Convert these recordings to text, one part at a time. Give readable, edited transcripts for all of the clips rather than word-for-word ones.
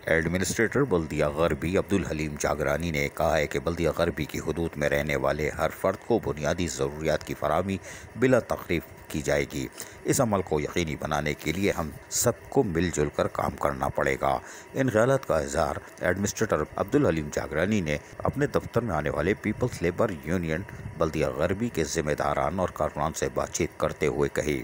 Administrator بلدیہ غربی عبدالحلیم جاگرانی نے کہا ہے کہ بلدیہ غربی کی حدود میں رہنے والے ہر فرد کو بنیادی ضروریات کی فراہمی بلا تخفیف کی جائے گی۔ اس عمل کو یقینی بنانے کے لیے ہم سب کو مل جل کر کام کرنا پڑے گا۔ ان خیالات کا اظہار ایڈمنسٹریٹر عبدالحلیم جاگرانی نے اپنے دفتر میں آنے والے پیپلز لیبر یونین بلدیہ غربی کے ذمہ داران اور کارکنان سے بات چیت کرتے ہوئے کہی۔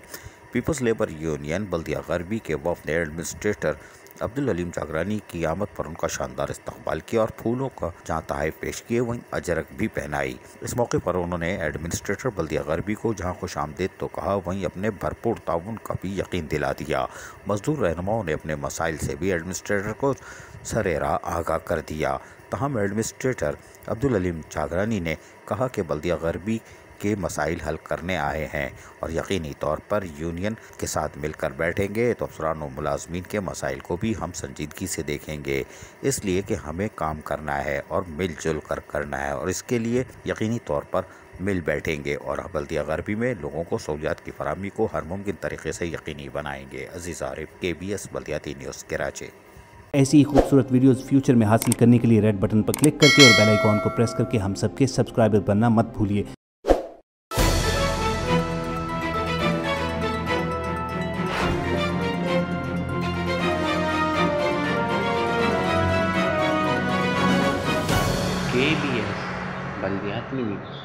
پیپلز لیبر یونین بلدیہ غربی کے وفد نے ایڈمنسٹریٹر عبدالحلیم جاگرانی کی آمد پر ان کا شاندار استقبال کیا اور پھولوں کا جہاں تحائف پیش کیے وہیں اجرک بھی پہنائی۔ اس موقع پر انہوں نے ایڈمنسٹریٹر بلدیہ غربی کو جہاں خوش آمدید تو کہا، وہیں اپنے بھرپور تعاون کا بھی یقین دلا دیا۔ مزدور رہنماؤں نے اپنے مسائل سے بھی ایڈمنسٹریٹر کو سرِ راہ آگاہ کر دیا۔ تاہم ایڈمنسٹریٹر عبدالحلیم جاگرانی نے کہا کہ بلدیہ غربی کے مسائل حل کرنے آئے ہیں اور یقینی طور پر یونین کے ساتھ مل کر بیٹھیں گے تو افسران و ملازمین کے مسائل کو بھی ہم سنجیدگی سے دیکھیں گے، اس لیے کہ ہمیں کام کرنا ہے اور مل جل کر کرنا ہے اور اس کے لیے یقینی طور پر مل بیٹھیں گے اور بلدیہ غربی میں لوگوں کو سہولیات کی فراہمی کو ہر ممکن طریقے سے یقینی بنائیں گے۔ عزیز عارف، KBS بلدیاتی نیوز، کراچی۔ ایسی ہی خوبصورت ویڈیوز فیوچر میں حاصل کرنے کے لیے ریڈ بٹن پر کلک کر کے اور بیل آئیکن کو پریس کر کے ہم سب کے سبسکرائبر بننا مت بھولیے۔ KBS بلدیاتی نیوز۔